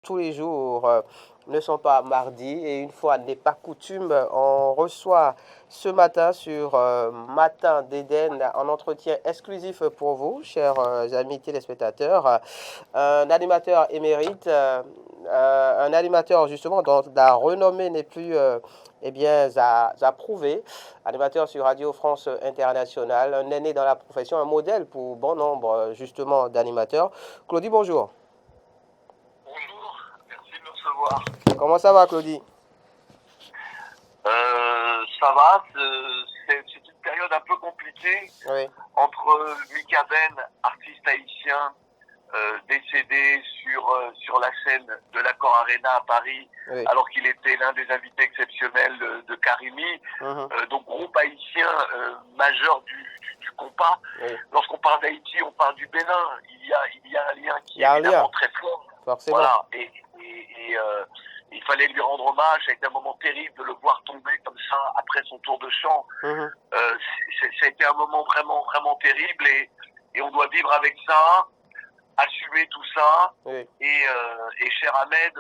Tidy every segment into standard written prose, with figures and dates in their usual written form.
tous les jours ne sont pas mardis et une fois n'est pas coutume, on reçoit ce matin sur Matin d'Éden un entretien exclusif pour vous, chers amis téléspectateurs, un animateur émérite, un animateur justement dont la renommée n'est plus à prouver, animateur sur Radio France Internationale, un aîné dans la profession, un modèle pour bon nombre justement d'animateurs. Claudie, bonjour. Bonjour, merci de me recevoir. Comment ça va, Claudie? Ça va, c'est une période un peu compliquée entre Mika Ben, artiste haïtien, décédé sur la scène de l'Accor Arena à Paris, alors qu'il était l'un des invités exceptionnels de Karimi, donc groupe haïtien majeur du compas. Lorsqu'on parle d'Haïti, on parle du Bénin. Il y a un lien qui est évidemment très fort. Forcément. Voilà, et il fallait lui rendre hommage. Ça a été un moment terrible de le voir tomber comme ça après son tour de chant. Ça a été un moment vraiment, vraiment terrible et on doit vivre avec ça, assumer tout ça. Et cher Ahmed,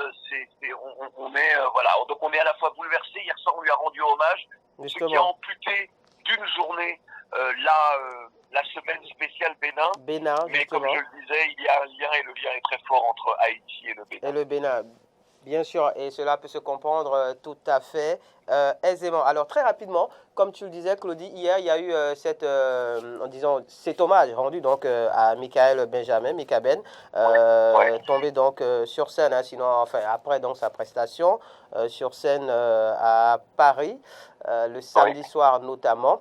on est voilà, donc on est à la fois bouleversé. Hier soir, on lui a rendu hommage, ce qui a amputé d'une journée la semaine spéciale Bénin. Mais comme je le disais, il y a un lien et le lien est très fort entre Haïti et le Bénin. Bien sûr, et cela peut se comprendre tout à fait aisément. Alors très rapidement, comme tu le disais, Claudie, hier il y a eu cet hommage rendu donc à Michael Benjamin, Mika Ben, tombé donc sur scène, après donc sa prestation sur scène à Paris le samedi soir notamment.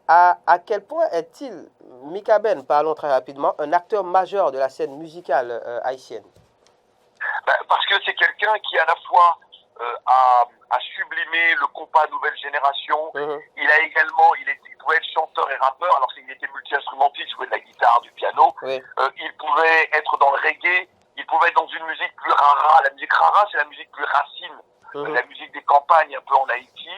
À quel point est-il, Mika Ben, parlons très rapidement, un acteur majeur de la scène musicale haïtienne? Parce que c'est quelqu'un qui à la fois a sublimé le compas nouvelle génération. Il pouvait être chanteur et rappeur, alors qu'il était multi-instrumentiste, il jouait de la guitare, du piano. Il pouvait être dans le reggae, il pouvait être dans une musique plus rara. La musique rara, c'est la musique plus racine, la musique des campagnes un peu en Haïti.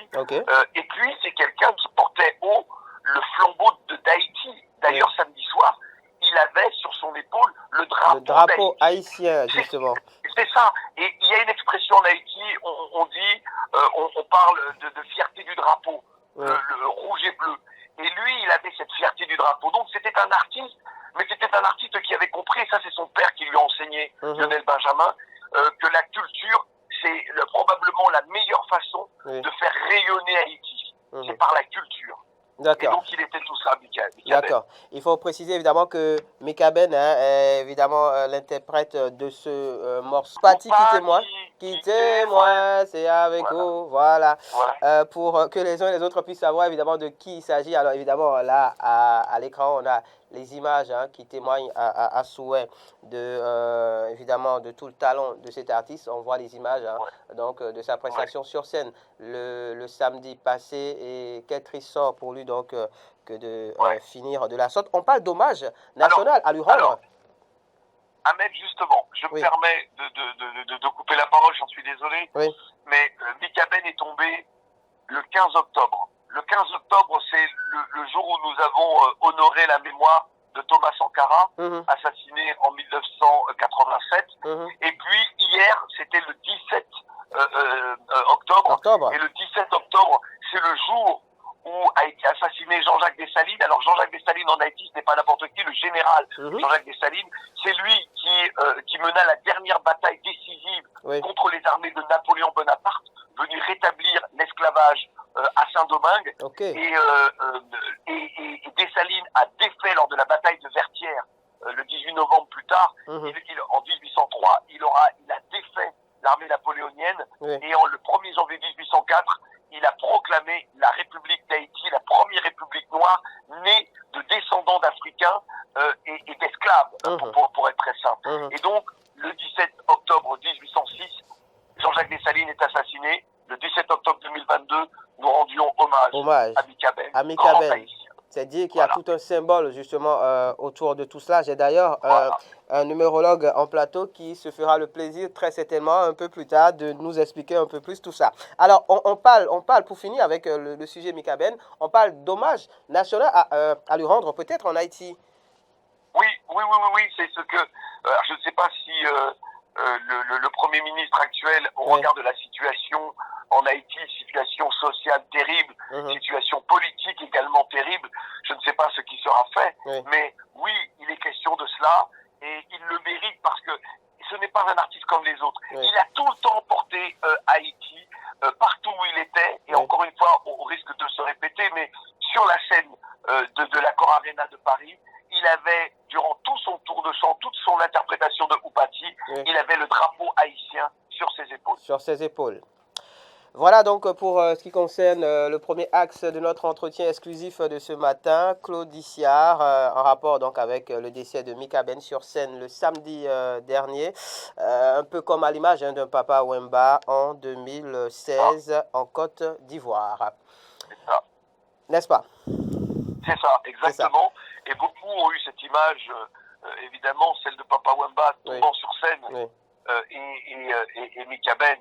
Et puis c'est quelqu'un qui portait haut le flambeau d'Haïti. D'ailleurs, samedi soir, il avait sur son épaule le drapeau haïtien, justement. C'est ça. Et il y a une expression en Haïti, on dit, on parle de fierté du drapeau, le rouge et bleu. Et lui, il avait cette fierté du drapeau. Donc c'était un artiste, mais c'était un artiste qui avait compris, et ça c'est son père qui lui a enseigné, Lionel Benjamin, que la culture, c'est probablement la meilleure façon de faire rayonner Haïti. C'est par la culture. D'accord. Et donc il était tout ça, Mika D'accord. Il faut préciser évidemment que Mika Ben est évidemment l'interprète de ce morceau. Pati, quittez-moi, c'est avec vous. Voilà. Pour que les uns et les autres puissent savoir évidemment de qui il s'agit. Alors évidemment là à l'écran on a les images qui témoignent à souhait évidemment de tout le talent de cet artiste. On voit les images donc de sa prestation sur scène le samedi passé et quel triste sort pour lui donc que de finir de la sorte. On parle d'hommage national à lui rendre. Alors, Ahmed, justement, je me permets de couper la parole, j'en suis désolé, mais Mika Ben est tombé le 15 octobre. Le 15 octobre, c'est le jour où nous avons honoré la mémoire de Thomas Sankara, assassiné en 1987. Et puis, hier, c'était le 17 octobre. Et le 17 octobre, c'est le jour où a été assassiné Jean-Jacques Dessalines. Alors Jean-Jacques Dessalines en Haïti, ce n'est pas n'importe qui, le général Jean-Jacques Dessalines, c'est lui qui mena la dernière bataille décisive contre les armées de Napoléon Bonaparte, venu rétablir l'esclavage à Saint-Domingue. Et Dessalines a défait lors de la bataille de Vertières, le 18 novembre plus tard, en 1803, il a défait l'armée napoléonienne, et le 1er janvier 1804, il a proclamé la République d'Haïti, la première république noire, née de descendants d'Africains et d'esclaves, pour être très simple. Et donc, le 17 octobre 1806, Jean-Jacques Dessalines est assassiné. Le 17 octobre 2022, nous rendions hommage à Mika Ben. C'est dire qu'il y a tout un symbole justement autour de tout cela. J'ai d'ailleurs un numérologue en plateau qui se fera le plaisir très certainement un peu plus tard de nous expliquer un peu plus tout ça. Alors on parle pour finir avec le sujet Mika Ben, on parle d'hommage national à lui rendre peut-être en Haïti. Oui, c'est ce que... je ne sais pas si le Premier ministre actuel au regard de la situation en Haïti, situation sociale terrible, situation politique également terrible. Je ne sais pas ce qui sera fait, mais oui, il est question de cela et il le mérite parce que ce n'est pas un artiste comme les autres. Il a tout le temps porté Haïti partout où il était et encore une fois, au risque de se répéter, mais sur la scène de l'Accor Arena de Paris, il avait, durant tout son tour de chant, toute son interprétation de Houpati, il avait le drapeau haïtien sur ses épaules. Sur ses épaules. Voilà donc pour ce qui concerne le premier axe de notre entretien exclusif de ce matin, Claude Issihar, en rapport donc avec le décès de Mika Ben sur scène le samedi dernier, un peu comme à l'image d'un Papa Wemba en 2016 en Côte d'Ivoire. C'est ça. N'est-ce pas? C'est ça, exactement. Et beaucoup ont eu cette image, évidemment, celle de Papa Wemba tombant sur scène. Et Mika Ben,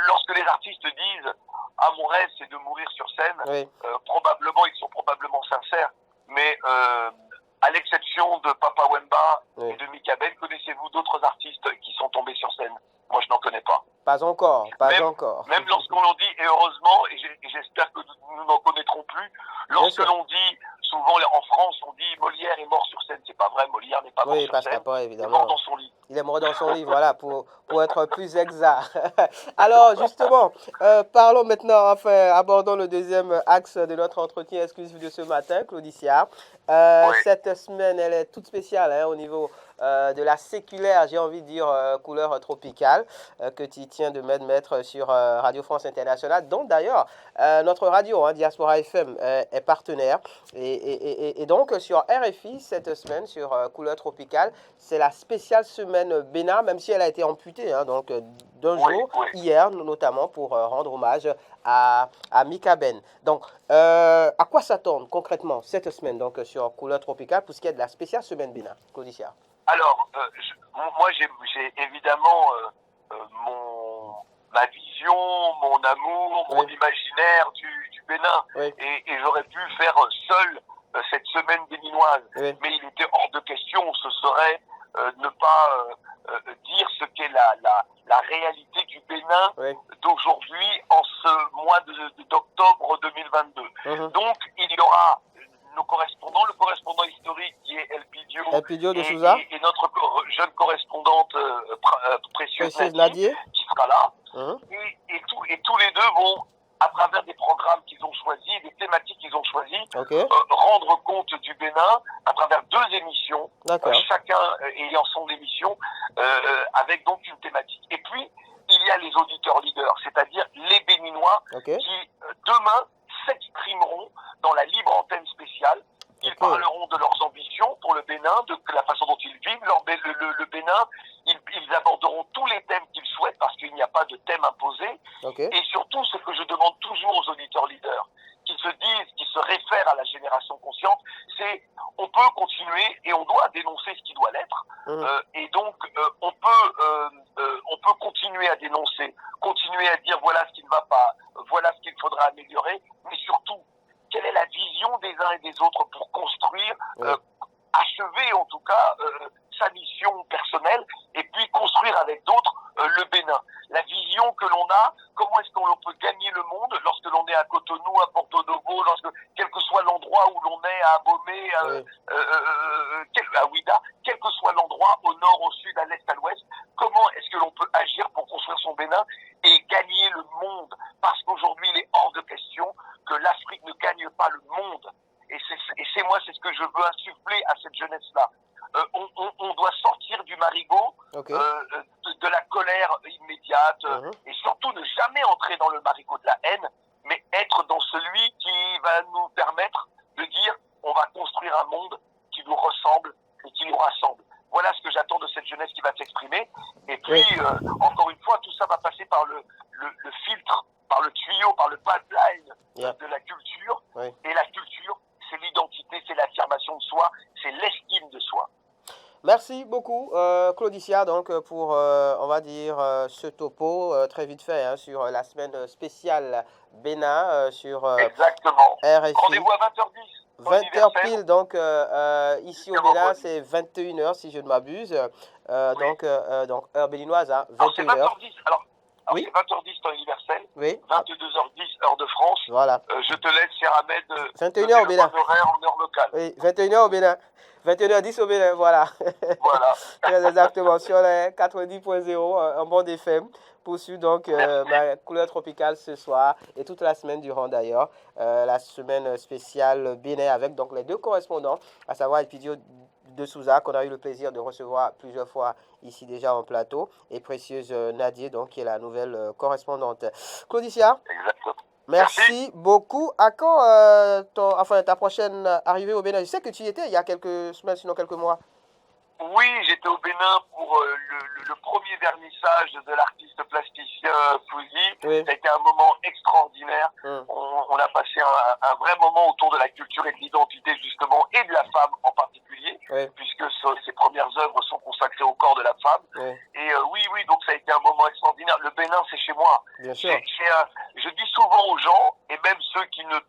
lorsque les artistes disent « Ah, mon rêve, c'est de mourir sur scène probablement, ils sont probablement sincères. Mais à l'exception de Papa Wemba et de Mika Ben, connaissez-vous d'autres artistes qui sont tombés sur scène? Moi, je n'en connais pas. Pas encore, encore. Même lorsqu'on l'on dit, et heureusement, et j'espère que nous n'en connaîtrons plus, lorsque l'on dit, souvent en France, on dit Molière est mort sur scène. C'est pas vrai, Molière n'est pas mort sur scène. Évidemment. Il est mort dans son lit. Il est mort dans son lit, voilà, pour être plus exact. Alors, justement, parlons maintenant, abordons le deuxième axe de notre entretien exclusif de ce matin, Claude Issihar. Cette semaine, elle est toute spéciale au niveau de la séculaire, j'ai envie de dire, couleur tropicale, que tu tiens de mettre sur Radio France Internationale, dont d'ailleurs notre radio, Diaspora FM, est partenaire. Et donc, sur RFI, cette semaine, sur couleur tropicale, c'est la spéciale semaine Bénin, même si elle a été amputée, donc d'un jour, hier notamment, pour rendre hommage à Mika Ben. Donc, à quoi s'attendre concrètement cette semaine donc, sur couleur tropicale pour ce qui est de la spéciale semaine Bénin, Claude Issihar? Alors, moi j'ai évidemment ma vision, mon amour, mon imaginaire du Bénin. Et j'aurais pu faire seul cette semaine béninoise. Mais il était hors de question, ce serait ne pas dire ce qu'est la réalité du Bénin d'aujourd'hui en ce mois d'octobre 2022. Donc, il y aura nos correspondants, le correspondant historique qui est Elpidio de Souza et notre jeune correspondante Précieuse Nadier qui sera là. Et tous les deux vont, à travers des programmes qu'ils ont choisis, des thématiques qu'ils ont choisis, rendre compte du Bénin à travers deux émissions, chacun ayant son émission, avec donc une thématique. Et puis, il y a les auditeurs leaders, c'est-à-dire les Béninois qui, demain, s'exprimeront dans la libre antenne spéciale. Ils parleront de leurs ambitions pour le Bénin, de la façon dont ils vivent le Bénin. Ils aborderont tous les thèmes qu'ils souhaitent parce qu'il n'y a pas de thème imposé. Et surtout, ce que je demande toujours aux auditeurs leaders, qui se disent, qui se réfèrent à la génération consciente, c'est on peut continuer et on doit dénoncer ce qui doit l'être. Et donc, on peut continuer à dénoncer, continuer à dire voilà ce qui ne va pas, voilà ce qu'il faudra améliorer, mais surtout, quelle est la vision des uns et des autres pour construire, achever en tout cas sa mission personnelle et puis construire avec d'autres le Bénin. La vision que l'on a, comment est-ce qu'on peut gagner le monde lorsque l'on est à Cotonou, à Porto Novo, quel que soit l'endroit où l'on est, à Abomey, à Ouida, quel que soit l'endroit, au nord, au sud, à l'est, à l'ouest, comment est-ce que l'on peut agir pour construire son Bénin et gagner le monde? Parce qu'aujourd'hui, il est hors de question que l'Afrique ne gagne pas le monde. Et c'est ce que je veux insuffler à cette jeunesse-là. On doit sortir du marigot, de la colère immédiate, et surtout ne jamais entrer dans le marigot de la haine, mais être dans celui qui va nous permettre de dire on va construire un monde qui nous ressemble et qui nous rassemble. Voilà ce que j'attends de cette jeunesse qui va s'exprimer. Et puis, encore une fois, tout ça va passer par le filtre, par le tuyau, par le pipeline de la culture. Et la culture, c'est l'identité, c'est l'affirmation de soi, c'est l'estime de soi. Merci beaucoup, Claude Issihar, donc, pour, on va dire, ce topo très vite fait sur la semaine spéciale Bénin sur Exactement. RFI. Rendez-vous à 20h10. 20h pile, donc ici au Bénin, c'est 21h si je ne m'abuse. Donc, heure béninoise, hein, 21h. Alors, oui. c'est 20h10 temps universel, oui. 22h10 heure de France. Voilà. Je te laisse, cher Ahmed, 21h au Bénin. En heure locale. Oui, 21h au Bénin. 21h10 au Bénin, voilà. Voilà. Très exactement, sur les 90.0 en bande FM. Poursuit donc ma couleur tropicale ce soir et toute la semaine durant d'ailleurs. La semaine spéciale Bénin avec donc les deux correspondants, à savoir Epidio de Souza, qu'on a eu le plaisir de recevoir plusieurs fois ici déjà en plateau, et Précieuse Nadier, donc, qui est la nouvelle correspondante. Claudicia, merci beaucoup. À quand ta prochaine arrivée au Bénin? Je sais que tu y étais il y a quelques semaines, sinon quelques mois. Oui, j'étais au Bénin pour le premier vernissage de l'artiste plasticien Fouzi. Oui. C'était un moment extraordinaire. On a passé un vrai moment autour de la culture et de l'identité justement, et de la femme en particulier, oui. puisque ses premières œuvres sont consacrées au corps de la femme. Oui. Et oui, donc ça a été un moment extraordinaire. Le Bénin, c'est chez moi. Bien sûr. Je dis souvent aux gens, et même ceux qui ne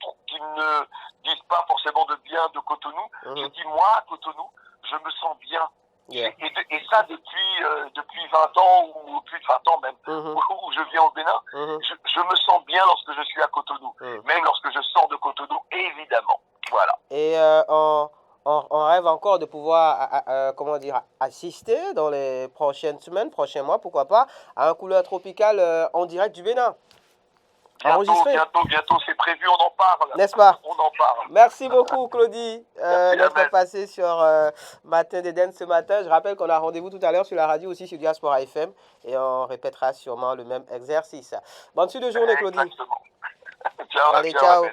disent pas forcément de bien de Cotonou, je dis moi, à Cotonou, je me sens bien. Yeah. Et ça depuis 20 ans, ou plus de 20 ans même, où je viens au Bénin, je me sens bien lorsque je suis à Cotonou, même lorsque je sors de Cotonou, évidemment. Voilà. Et on rêve encore de pouvoir assister dans les prochaines semaines, prochains mois, pourquoi pas, à un couleur tropicale en direct du Bénin. Bientôt, c'est prévu, on en parle. N'est-ce pas? On en parle. Merci beaucoup, Claudie, d'être passée sur Matin d'Eden ce matin. Je rappelle qu'on a rendez-vous tout à l'heure sur la radio, aussi sur Diaspora FM, et on répétera sûrement le même exercice. Bonne suite de journée, Claudie. Exactement. Ciao. Allez, ciao.